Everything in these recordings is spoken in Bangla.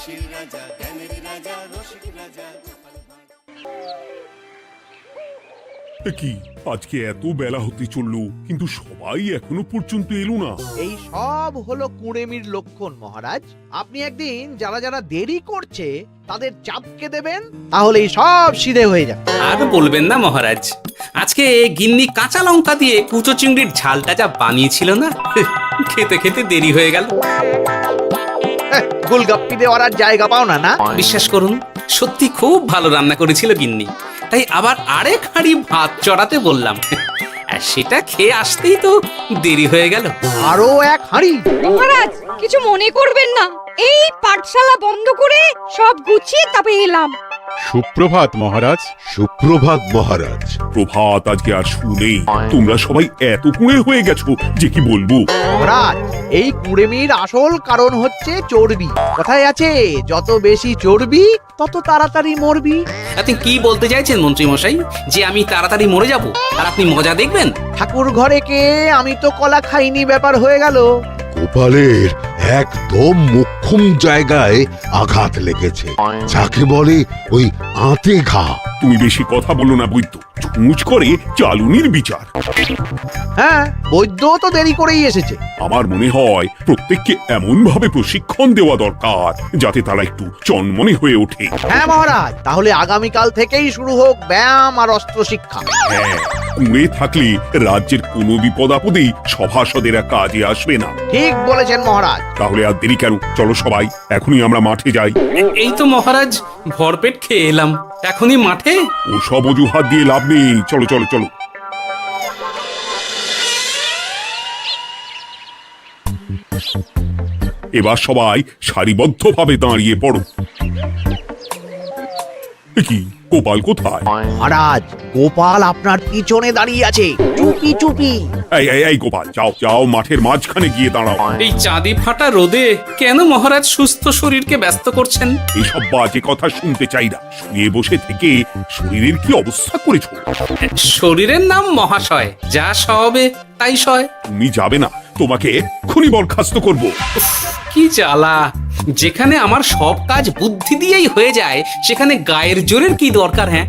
হাসির রাজা, জ্ঞানের রাজা, রসিক রাজা। কি আজকে এত বেলা হতে চললো, কিন্তু সবাই এখনো পর্যন্ত এলো না। এই সব হলো কুড়েমির লক্ষণ মহারাজ। আপনি একদিন যারা যারা দেরি করছে তাদের চাপকে দেবেন, তাহলেই সব সিধে হয়ে যাবে। আর বলবেন না মহারাজ, আজকে গিন্নি কাঁচা লঙ্কা দিয়ে কুচো চিংড়ির ঝালটা যা বানিয়েছিল না, খেতে খেতে দেরি হয়ে গেল। গোলগাপ্পি দেওয়ার আর জায়গা পাও না। বিশ্বাস করুন, সত্যি খুব ভালো রান্না করেছিল গিন্নি, তাই আবার আরেক হাঁড়ি ভাত চড়াতে বললাম। আর সেটা খেয়ে আসতেই তো দেরি হয়ে গেল। আরো এক হাঁড়ি। মহারাজ কিছু মনে করবেন না, এই পাঠশালা বন্ধ করে সব গুছিয়ে তবে এলাম। সুপ্রভাত মহারাজ। সুপ্রভাত মহারাজ। প্রভাত আজকে আর শুনেই, তোমরা সবাই এত কুঁড়ে হয়ে গেছো যে কি বলবো। মহারাজ, এই কুড়েমির আসল কারণ হচ্ছে চর্বি। কথায় আছে, যত বেশি চর্বি তত তাড়াতাড়ি মরবি। আপনি কি বলতে চাইছেন মন্ত্রী মশাই, যে আমি তাড়াতাড়ি মরে যাব আর আপনি মজা দেখবেন? ঠাকুর ঘরে কে, আমি তো কলা খাইনি ব্যাপার হয়ে গেল। গোপালের একদম মোক্ষম জায়গায় আঘাত লেগেছে, যাকে বলে ওই আঁতে ঘা। তুমি বেশি কথা বলো না বৈদ্য, চুঁচ করে চালুনির বিচার। হ্যাঁ, বৈদ্য তো দেরি করেই এসেছে। আমার মনে হয় প্রত্যেককে এমন ভাবে প্রশিক্ষণ দেওয়া দরকার যাতে তারা একটু চনমনে হয়ে ওঠে। হ্যাঁ মহারাজ, তাহলে আগামীকাল থেকেই শুরু হোক ব্যায়াম আর অস্ত্র শিক্ষা। হ্যাঁ, কুঁড়ে থাকলে রাজ্যের কোনো বিপদ আপদেই সভাসদেরা কাজে আসবে না। ঠিক বলেছেন মহারাজ। তাহলে আর দেরি কেন, চলো সবাই এখনই আমরা মাঠে যাই। এই তো মহারাজ ভরপেট খেয়ে এলাম, এখনই মাঠে? ওসব অজুহাত দিয়ে লাভ নেই, চলো চলো চলো। এবার সবাই সারিবদ্ধভাবে দাঁড়িয়ে পড়ো। কি গোপাল কোথায়? মহারাজ, গোপাল আপনার পিছনে দাঁড়িয়ে আছে, চুপি চুপি। এই গোপাল, যাও যাও, মাঠের মাঝখানে গিয়ে দাঁড়াও। এই চাঁদি ফাটা রোদে কেন মহারাজ সুস্থ শরীরকে ব্যস্ত করছেন? এইসব বাজে কথা শুনতে চাই না। শুয়ে বসে থেকে শরীরের কি অবস্থা করেছো? শরীরের নাম মহাশয়, যা সবে তাই সয়। তুমি যাবে না, তোমাকে এক্ষুনি বরখাস্ত করবো। কি জ্বালা! যেখানে আমার সব কাজ বুদ্ধি দিয়েই হয়ে যায়, সেখানে গায়ের জোরের কি দরকার? হ্যাঁ,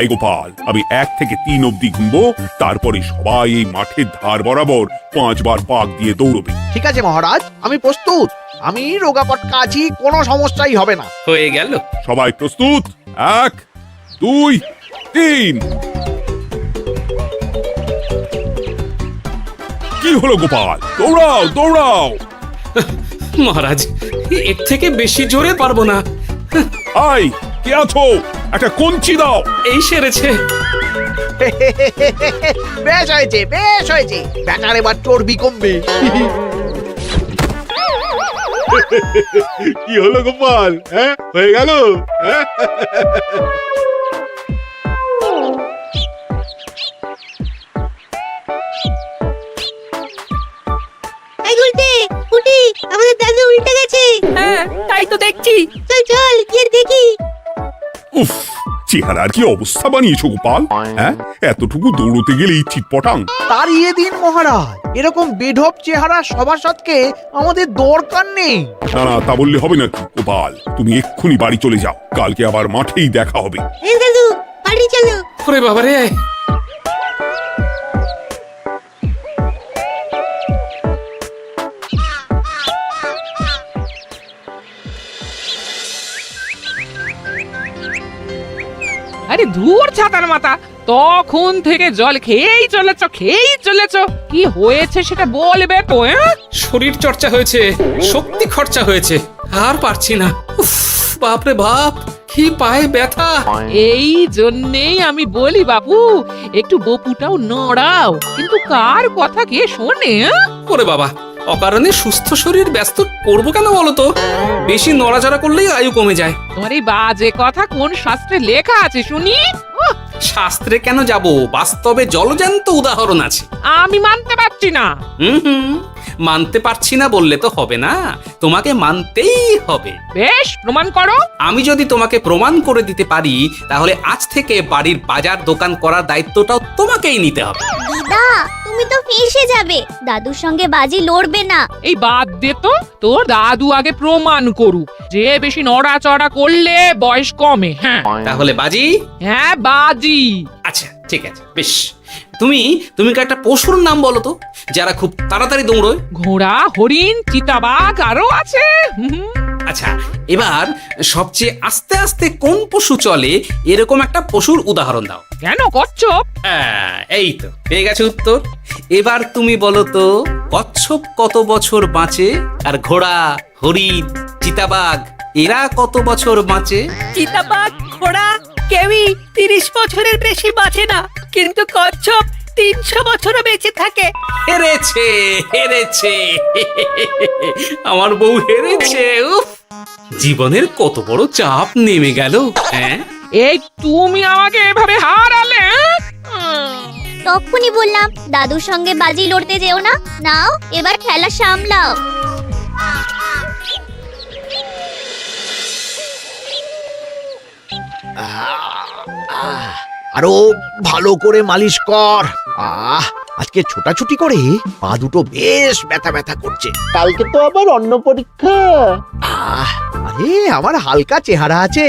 এই গোপাল, আমি 1 থেকে 3 অব্দি গুনবো, তারপরে সবাই এই মাঠের ধার বরাবর 5 বার পাক দিয়ে দৌড়বে। ঠিক আছে মহারাজ, আমি প্রস্তুত। আমি রোগাপটকা আছি, কোনো সমস্যাই হবে না। হয়ে গেল। সবাই প্রস্তুত? 1, 2, 3। কি হলো গোপাল, দৌড়াও দৌড়াও। মহারাজ, এর থেকে বেশি জোরে পারবো না। আই, কে আছো? একটা কঞ্চি দাও। এই সেরেছে। বেশ হয়েছে, বেশ হয়েছে। ব্যাটার এবার চর্বি কমবে। কি হলো গোপাল, হ্যাঁ হয়ে গেল? হ্যাঁ? এই উল্টে উল্টি, আমাদের দাদু উল্টে গেছে। হ্যাঁ, তাই তো দেখছি। চল চল গিয়ে দেখি। উফ, চেহারার কি অবস্থা বানিয়েছো গোপাল, হ্যাঁ? এতটুকু দৌড়তে গেলেই চিটপটাং। তাড়িয়ে দিন মহারাজ, এরকম বেঢপ চেহারা সভাসদকে আমাদের দরকার নেই। না না, তা বললে হবে নাকি গোপাল, তুমি এক্ষুনি বাড়ি চলে যাও, কালকে আবার মাঠেই দেখা হবে। এই দাদু বাড়ি চলো। ওরে বাবারে! আরে ধুর ছাতার মাথা, তখন থেকে জল খেয়েই চলেছ। কি হয়েছে সেটা বলবে তো? শরীর চর্চা হয়েছে, শক্তি খরচা হয়েছে, আর পারছি না। উফ, বাপরে বাপ, কি পায়ে ব্যথা! এই জন্যেই আমি বলি বাবু, একটু বপুটাও নড়াও, কিন্তু কার কথা কে শোনে? ওরে বাবা, অকারণে সুস্থ শরীর ব্যস্ত করবো কেন বলো তো? বেশি নড়াচড়া করলেই আয়ু কমে যায়। তোমার এই বাজে কথা কোন শাস্ত্রে লেখা আছে শুনি? শাস্ত্রে কেন যাব, বাস্তবে জলজ্যান্ত উদাহরণ আছে। আমি মানতে পারছি না। হুম, মানতে পারছি না বললে তো হবে না, তোমাকে মানতেই হবে। বেশ, প্রমাণ করো। আমি যদি তোমাকে প্রমাণ করে দিতে পারি তাহলে আজ থেকে বাড়ির বাজার দোকান করার দায়িত্বটাও তোমাকেই নিতে হবে। দিদা তুমি তো ফেঁসে যাবে, দাদুর সঙ্গে বাজি লড়বে না। এই বাদ দে তো, তোর দাদু আগে প্রমাণ করুক যে বেশি নড়াচড়া করলে বয়স কমে। হ্যাঁ তাহলে বাজি? হ্যাঁ বাজি। আচ্ছা ঠিক আছে, বেশ। তুমি তুমি কি একটা পশুর নাম বলো তো, যারা খুব তাড়াতাড়ি দৌড়য়? ঘোড়া, হরিণ, চিতাবাঘ আরো আছে। আচ্ছা, এবার সবচেয়ে আস্তে আস্তে কোন পশু চলে এরকম একটা পশুর উদাহরণ দাও। কেন কচ্ছপ? এই তো পেয়ে গেছে উত্তর। এবার তুমি বলো তো, কচ্ছপ কত বছর বাঁচে আর ঘোড়া, হরিণ, চিতাবাঘ এরা কত বছর বাঁচে? চিতাবাঘ, ঘোড়া কেউই 30 বছরের বেশি বাঁচে না, কিন্তু কচ্ছপ 300 বছরও বেঁচে থাকে। হেরেছে হেরেছে আমার বউ হেরেছে। উফ, জীবনের কত বড় চাপ নেমে গেল। হ্যাঁ, এই তুমি আমাকে এভাবে হারালে? তখনই বললাম দাদুর সঙ্গে বাজি লড়তে যেও না। নাও এবার খেলা সামলাও। আরো ভালো করে মালিশ কর। আজকে ছোটাছুটি করে পা দুটো বেশ ব্যথা ব্যথা করছে। কালকে তো আবার অন্য পরীক্ষা। আরে আমার হালকা চেহারা আছে,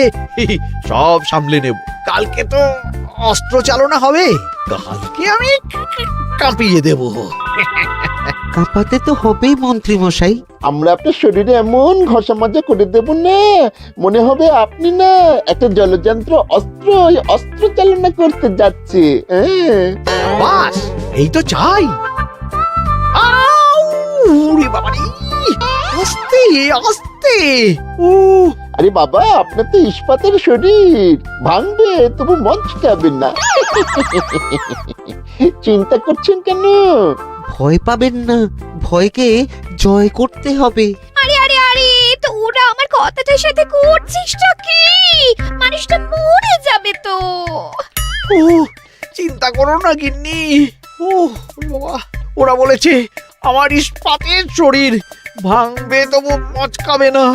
সব সামলে নেব। কালকে তো অস্ত্র চালনা হবে, কালকে আমি কাঁপিয়ে দেব। কাঁপাতে তো হবেই মন্ত্রী মশাই। আমরা আপনার শরীরে এমন ঘষা মাজা করে দেব না, মনে হবে আপনি না একটা জলযন্ত্র অস্ত্র চালনা করতে যাচ্ছে। বাস এই তো চাই। বাবারে, আস্তে আস্তে। আরে বাবা, আপনার তো ইস্পাতের শরীর, ভাঙবে তবু মচকাবে না। চিন্তা করছেন কেন? ভয় পাবেন না, ভয়কে জয় করতে হবে। আরে আরে আরে, তোরা আমার কথাটার সাথে করছিসটা কি? মানুষটা মরে যাবে তো। চিন্তা করো না গিন্নি। বাবা, ওরা বলেছে আমার ইস্পাতের শরীর, ভাঙবে তবু মচকাবে না।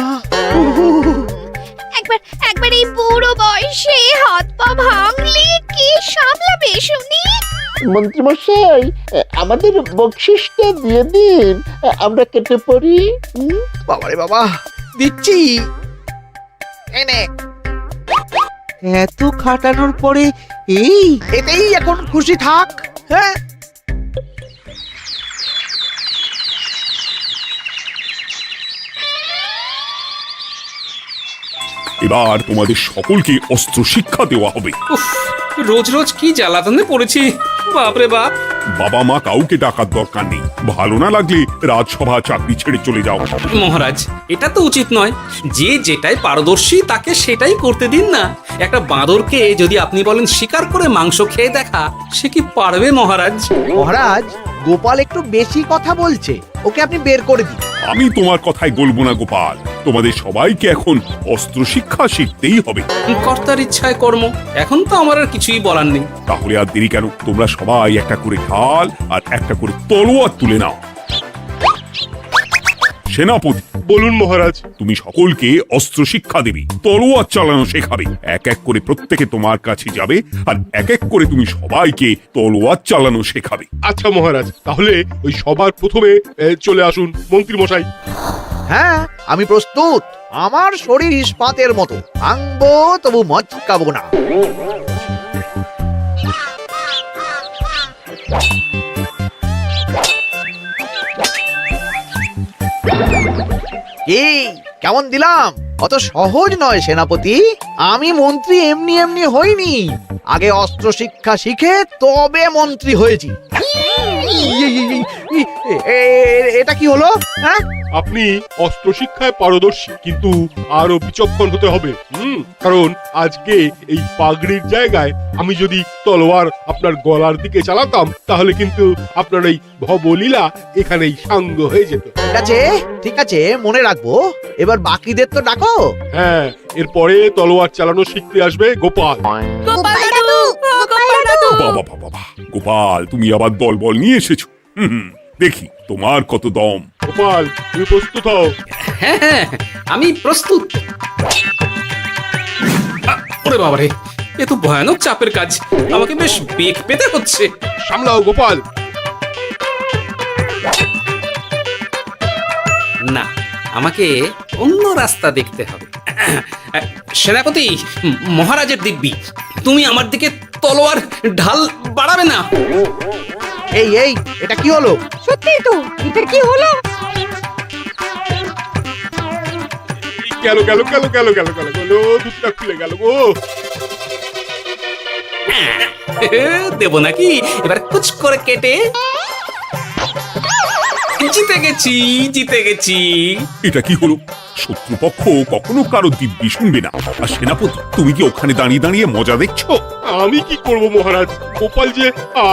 একবার এই বুড়ো বয়সে হাত পা ভাঙলে কি সামলাবে শুনি? মন্ত্রী মশাই, আমাদের বকশিসটা দিয়ে দিন, আমরা কেটে পড়ি। বাবারে বাবা, দিচ্ছি। এনে এত খাটানোর পরে এতেই এখন খুশি থাক। হ্যাঁ, এবার তোমাদের সকলকে অস্ত্র শিক্ষা দেওয়া হবে। উফ, রোজ রোজ কি জ্বালাতনে পড়েছি, বাপরে বাপ। বাবা মা কাউকে ডাকার দরকার নেই, ভালো না লাগলে রাজসভা চাকরি ছেড়ে চলে যাও। মহারাজ, এটা তো উচিত নয়। যে যেটাই পারদর্শী তাকে সেটাই করতে দিন না। একটা বাঁদরকে যদি আপনি বলেন শিকার করে মাংস খেয়ে দেখা, সে কি পারবে মহারাজ? মহারাজ, গোপাল একটু বেশি কথা বলছে, ওকে আপনি বের করে দিন। আমি তোমার কথায় গলবো না গোপাল, তোমাদের সবাইকে এখন অস্ত্র শিক্ষা শিখতেই হবে। কর্তার ইচ্ছায় কর্ম, এখন তো আমার আর কিছুই বলার নেই। তাহলে আর দেরি কেন, তোমরা সবাই একটা করে ঢাল আর একটা করে তলোয়ার তুলে নাও। সেনাপতি, বলুন মহারাজ। তুমি সকলকে অস্ত্র শিক্ষা দেবে, তলোয়ার চালানো শেখাবে। এক এক করে প্রত্যেকে তোমার কাছে যাবে আর এক এক করে তুমি সবাইকে তলোয়ার চালানো শেখাবে। আচ্ছা মহারাজ, তাহলে ওই সবার প্রথমে চলে আসুন মন্ত্রী মশাই। হ্যাঁ, আমি প্রস্তুত। আমার শরীর ইস্পাতের মতো, ভাঙবো তবু মচকাবো না। কি কেমন দিলাম? অত সহজ নয় সেনাপতি। আমি মন্ত্রী এমনি এমনি হইনি, আগে অস্ত্র শিক্ষা শিখে তবে মন্ত্রী হয়েছি। এটা কি হলো? হ্যাঁ, আপনি অস্ত্র শিক্ষায় পারদর্শী, কিন্তু আরো বিচক্ষণ হতে হবে। কারণ আজকে এই পাগড়ির জায়গায় আমি যদি তলোয়ার আপনার গলার দিকে চালাতাম, তাহলে কিন্তু আপনার এই ভবলীলা এখানেই সাঙ্গ হয়ে যেত। ঠিক আছে ঠিক আছে, মনে রাখবো। এবার বাকিদের তো ডাকো। হ্যাঁ, এরপরে তলোয়ার চালানো শিখতে আসবে গোপাল। গোপাল দাদু, গোপাল দাদু। বাবা বাবা বাবা, গোপাল তুমি আবার দল বল নিয়ে এসেছো। দেখি তোমার কত দম। গোপাল তুমি প্রস্তুত হও। হ্যাঁ হ্যাঁ আমি প্রস্তুত। ওরে বাবারে, এ তো ভয়ানক চাপের কাজ, আমাকে বেশ বেগ পেতে হচ্ছে। সামলাও গোপাল। না, আমাকে অন্য রাস্তা দেখতে হবে। সেনাপতি, মহারাজের দিব্যি, তুমি আমার দিকে তলোয়ার ঢাল বাড়াবে না। এই এই এটা কি হলো? সত্যি তো, এটা কি হলো? গেল গেল গেল গেল গেল গেল গেল, দুধটা খুলে গেল গো। দেব নাকি এবার কুচ করে কেটে? জিতে গেছি, জিতে গেছি। এটা কি হলো? শত্রুপক্ষ কখনো কারো দিব্যি শুনবে না। আর সেনাপতি, তুমি কি ওখানে দাঁড়িয়ে দাঁড়িয়ে মজা দেখছো? আমি কি করব মহারাজ, গোপাল যে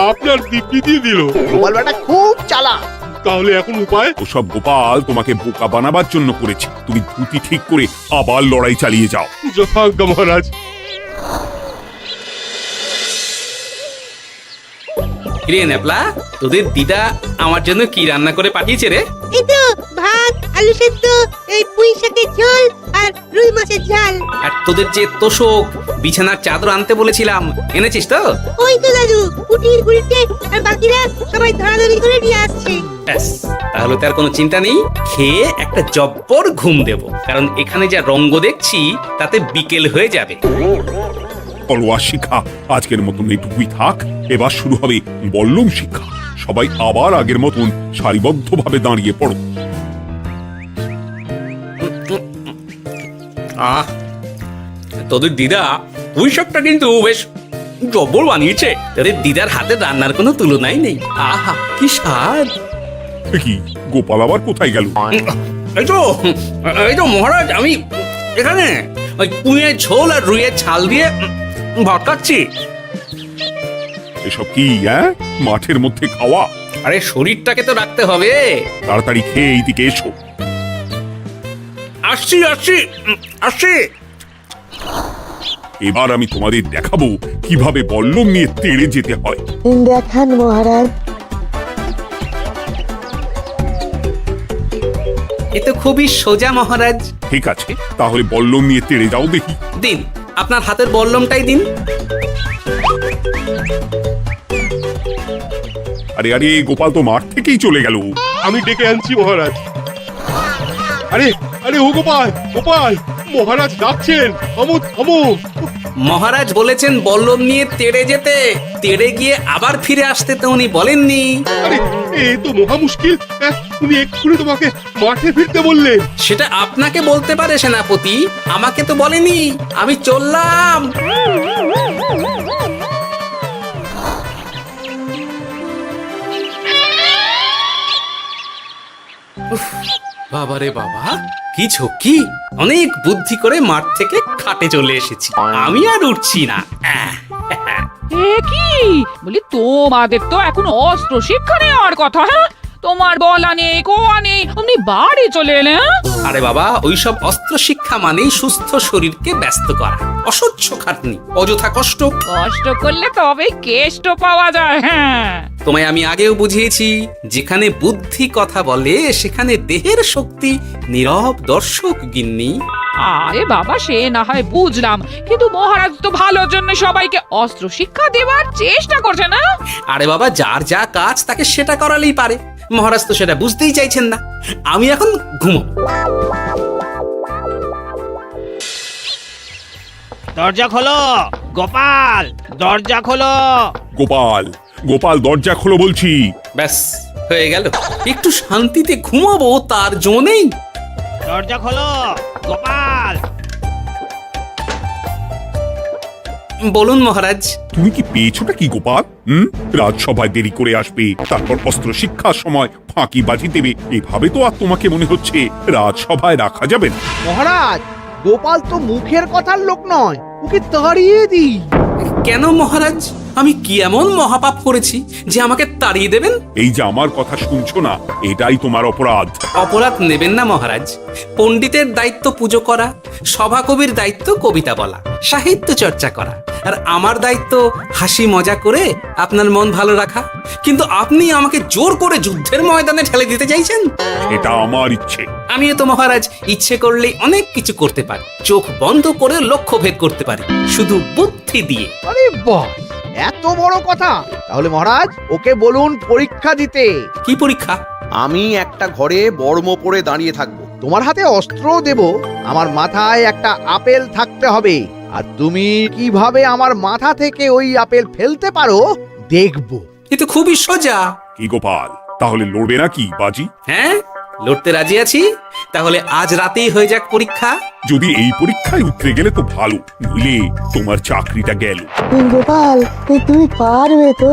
আপনার দিব্যি দিয়ে দিল। গোপাল বেটা খুব চালাক। তাহলে এখন উপায়? ওসব গোপাল তোমাকে বোকা বানাবার জন্য করেছে। তুমি ধুতি ঠিক করে আবার লড়াই চালিয়ে যাও। যথাজ্ঞা মহারাজ। রে নেপলা, তোদের দিদা আমার জন্য কি রান্না করে পাঠিয়েছে রে? এই তো ভাত, আলু সেদ্ধ, এই পুঁই শাকের ঝোল আর রুই মাছের ঝাল। আর তোদের যে তোষক, বিছানার চাদর আনতে বলেছিলাম, এনেছিস তো? ওই তো দাদু, কুটির গুড়িতে আর বাকিরা সবাই ধরাধরি করে নিয়ে আসছে। ব্যাস, তাহলে তার কোনো চিন্তা নেই। খেয়ে একটা জব্বর ঘুম দেব, কারণ এখানে যা রঙ্গ দেখছি তাতে বিকেল হয়ে যাবে। তলোয়ার শিক্ষা আজকের মতন এইটুকুই থাক। এবার শুরু হবে বল্লম শিক্ষা। সবাই আবার আগের মতন সারিবদ্ধভাবে দাঁড়িয়ে পড়ো। আহ, তোদের দিদা পুঁই শাকটা কিন্তু বেশ জব্বর বানিয়েছে। তোদের দিদার হাতে রান্নার কোনো তুলনাই নেই। আহা, কি স্বাদ! এ কি, গোপাল আবার কোথায় গেল? এই তো মহারাজ, আমি এখানে ওই পুঁইয়ের ঝোল আর রুইয়ের ছাল দিয়ে ভাত খাচ্ছি। এসব কি মাঠের মধ্যে খাওয়া? আরে শরীরটাকে তো রাখতে হবে। তাড়াতাড়ি খেয়ে এইদিকে এসো। আসছি আসছি আসছি। এবার আমি তোমাদের দেখাবো কিভাবে বল্লম নিয়ে তেড়ে যেতে হয়। দেখান মহারাজ। এ তো খুবই সোজা মহারাজ। ঠিক আছে, তাহলে বল্লম নিয়ে তেড়ে যাও দেখি। দিন, আপনার হাতের বল্লমটাই দিন। আরে আরে, গোপাল তো মাঠ থেকেই চলে গেল। আমি ডেকে আনছি মহারাজ। আরে আরে ও গোপাল, গোপাল, মহারাজ ডাকছেন, থামো থামো। মহারাজ বলেছেন বল্লম নিয়ে তেড়ে যেতে, তেড়ে গিয়ে আবার ফিরে আসতে তো উনি বলেননি। আরে এ তো মহা মুশকিল। উনি এক্ষুনি তোমাকে মাঠে ফিরতে বললেন। সেটা আপনাকে বলতে পারে সেনাপতি, আমাকে তো বলেনি। আমি চললাম। বাবারে বাবা, কি ঝক্কি! অনেক বুদ্ধি করে মাঠ থেকে খাটে চলে এসেছি। আমি আর উঠছি না। এ কি বলি, তোমাদের তো এখন অস্ত্র শিক্ষা নেওয়ার কথা। হ্যাঁ, তোমার বলা নেই, কোয়া নেই, অমনি বাড়ি চলে এলে। আরে বাবা, ওইসব অস্ত্র শিক্ষা মানেই সুস্থ শরীরকে ব্যস্ত করা, অসহ্য খাটনি, অযথা কষ্ট। কষ্ট করলে তবেই কেষ্ট পাওয়া যায়। হ্যাঁ, তোমায় আমি আগেও বুঝিয়েছি, যেখানে বুদ্ধি কথা বলে সেখানে দেহের শক্তি নীরব দর্শক গিন্নি। আরে বাবা, সে না হয় বুঝলাম, কিন্তু মহারাজ তো ভালোর জন্য সবাইকে অস্ত্র শিক্ষা দেওয়ার চেষ্টা করছে না? আরে বাবা, যার যা কাজ তাকে সেটা করালেই পারে। মহারাজ তো সেটা বুঝতেই চাইছেন না। আমি এখন ঘুমো। দরজা খোলো গোপাল, দরজা খোলো। গোপাল, গোপাল, দরজা খোলো বলছি। ব্যাস, হয়ে গেল। একটু শান্তিতে ঘুমাবো তার জো নেই। দরজা খোলো গোপাল। বলুন মহারাজ। তুমি কি পেয়েছোটা কি গোপাল? রাজসভায় দেরি করে আসবে, তারপর অস্ত্র শিক্ষার সময় ফাঁকি বাজি দেবে। এভাবে তো আর তোমাকে মনে হচ্ছে রাজসভায় রাখা যাবে না। মহারাজ, গোপাল তো মুখের কথার লোক নয়, ওকে তাড়িয়ে দিই। কেন মহারাজ? আমি কি এমন মহাপাপ করেছি যে আমাকে তাড়িয়ে দেবেন? এই যে আমার কথা শুনছো না, এটাই তোমার অপরাধ। অপরাধ নেবেন না মহারাজ। পণ্ডিতের দায়িত্ব পুজো করা, সভাকবির দায়িত্ব কবিতা বলা, সাহিত্য চর্চা করা, আর আমার দায়িত্ব হাসি মজা করে আপনার মন ভালো রাখা। কিন্তু আপনি আমাকে জোর করে যুদ্ধের ময়দানে ঠেলে দিতে চাইছেন। এটা আমার ইচ্ছে। আমিও তো মহারাজ ইচ্ছে করলেই অনেক কিছু করতে পারি। চোখ বন্ধ করে লক্ষ্য ভেদ করতে পারি, শুধু বুদ্ধি দিয়ে। আরে বাহ, এত বড় কথা! তাহলে মহারাজ ওকে বলুন পরীক্ষা দিতে। কি পরীক্ষা? আমি একটা ঘরে বর্ম পরে দাঁড়িয়ে থাকবো। তোমার হাতে অস্ত্র দেব, আমার মাথায় একটা আপেল থাকতে হবে, আর তুমি কিভাবে আমার মাথা থেকে ওই আপেল ফেলতে পারো দেখবো। এ তো খুবই সোজা। কি গোপাল, তাহলে লড়বে নাকি বাজি? হ্যাঁ, লড়তে রাজি আছি। তাহলে আজ রাতেই হয়ে যাক পরীক্ষা। যদি এই পরীক্ষায় উতরে গেলে তো ভালো, নইলে তোমার চাকরিটা গেল। গোপাল, তুমি পারবে তো?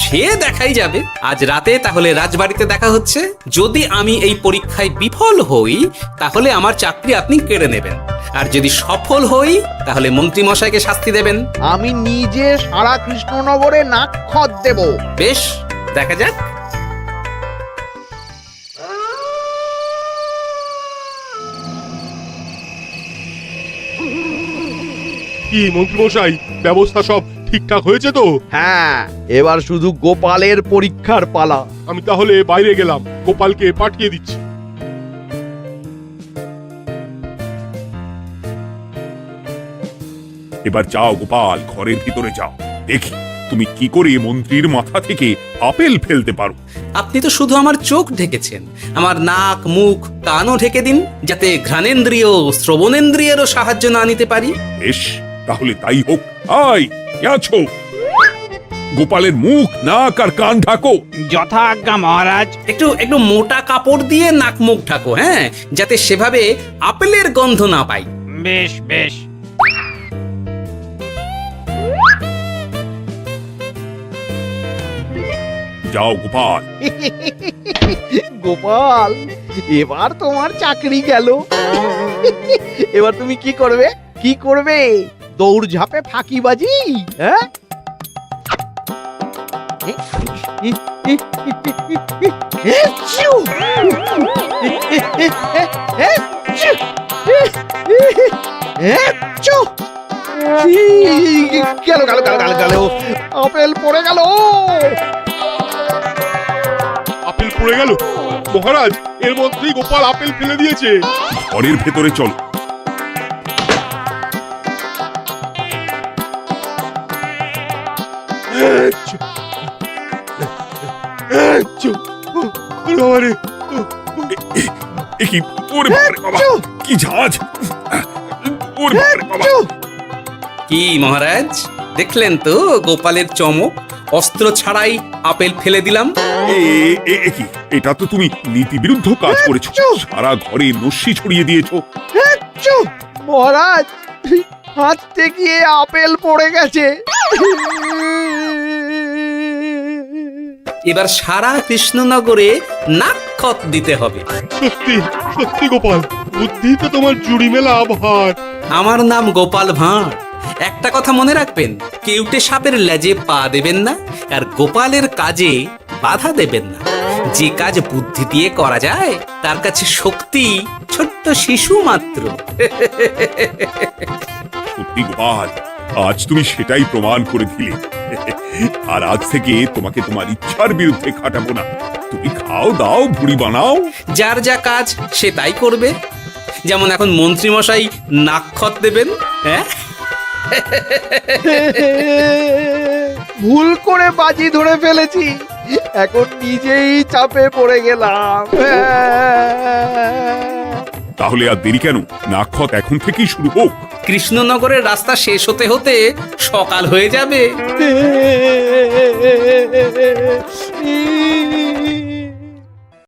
সে দেখাই যাবে। আজ রাতে তাহলে রাজবাড়িতে দেখা হচ্ছে। যদি আমি এই পরীক্ষায় বিফল হই, তাহলে আমার চাকরি আপনি কেড়ে নেবেন। আর যদি সফল হই, তাহলে মন্ত্রী মশাইকে শাস্তি দেবেন। আমি নিজে সারা কৃষ্ণনগরে নাক্ষত দেব। বেশ, দেখা যাক। কি মন্ত্রীমশাই, ব্যবস্থা সব ঠিকঠাক হয়েছে তো? হ্যাঁ, এবার শুধু গোপালের পরীক্ষার পালা। আমি তাহলে বাইরে গেলাম, গোপালকে পাঠিয়ে দিচ্ছি। এবার যাও গোপাল, ঘরের ভিতরে যাও, দেখি তুমি কি করে মন্ত্রীর মাথা থেকে আপেল ফেলতে পারো। আপনি তো শুধু আমার চোখ ঢেকেছেন, আমার নাক, মুখ, কানও ঢেকে দিন, যাতে ঘ্রাণেন্দ্রিয়, শ্রবণেন্দ্রিয়েরও সাহায্য না নিতে পারি। বেশ, তাহলে তাই হোক। আয়, কে আছো? গোপালের মুখ, নাক আর কান ঢাকো। যথা আজ্ঞা মহারাজ। একটু একটু মোটা কাপড় দিয়ে নাক মুখ ঢাকো, হ্যাঁ, যাতে সেভাবে আপেলের গন্ধ না পাই। বেশ বেশ। যাও গোপাল। গোপাল, এবার তোমার চাকরি গেল। এবার তুমি কি করবে? কি করবে? দৌড় ঝাঁপে ফাঁকিবাজি? হ্যাঁ, গেল গেল গেল গেল গেল, আপেল পড়ে গেল। আপেল পড়ে গেল? মহারাজ, এর মধ্যেই গোপাল আপেল ফেলে দিয়েছে। ঘরের ভেতরে চলো। এ কি? ওরে বাবারে বাবা, কি ঝাঁজ! ওরে বাবারে বাবা! কি মহারাজ, দেখলেন তো গোপালের চমক? অস্ত্র ছাড়াই আপেল ফেলে দিলাম। কি, এটা তো তুমি নীতি বিরুদ্ধ কাজ করেছো। সারা ঘরে নস্যি ছড়িয়ে দিয়েছো। মহারাজ, হাত থেকে আপেল পড়ে গেছে। এবার সারা কৃষ্ণনগরে নাক্ষত দিতে হবে। সত্যি সত্যি গোপাল, বুদ্ধি তো তোমার জুড়ি মেলা আভার। আমার নাম গোপাল ভাঁড়। একটা কথা মনে রাখবেন, কেউটে সাপের লেজে পা দেবেন না, আর গোপালের কাজে বাধা দেবেন না। যে কাজ বুদ্ধি দিয়ে করা যায়, তার কাছে শক্তি ছোট্ট শিশু মাত্র। সত্যি গোপাল, আজ তুমি সেটাই প্রমাণ করে দিলে। আর আজ থেকে তোমাকে তোমার ইচ্ছার বিরুদ্ধে খাটাবো না। তুমি খাও দাও, ভুড়ি বানাও। যার যা কাজ সে তাই করবে। যেমন এখন মন্ত্রী মশাই নাক্ষত দেবেন। হ্যাঁ, ভুল করে বাজি ধরে ফেলেছি, এখন নিজেই চাপে পড়ে গেলাম। তাহলে আর দেরি কেন? নাক্ষত এখন থেকেই শুরু হোক। কৃষ্ণনগরের রাস্তা শেষ হতে হতে সকাল হয়ে যাবে।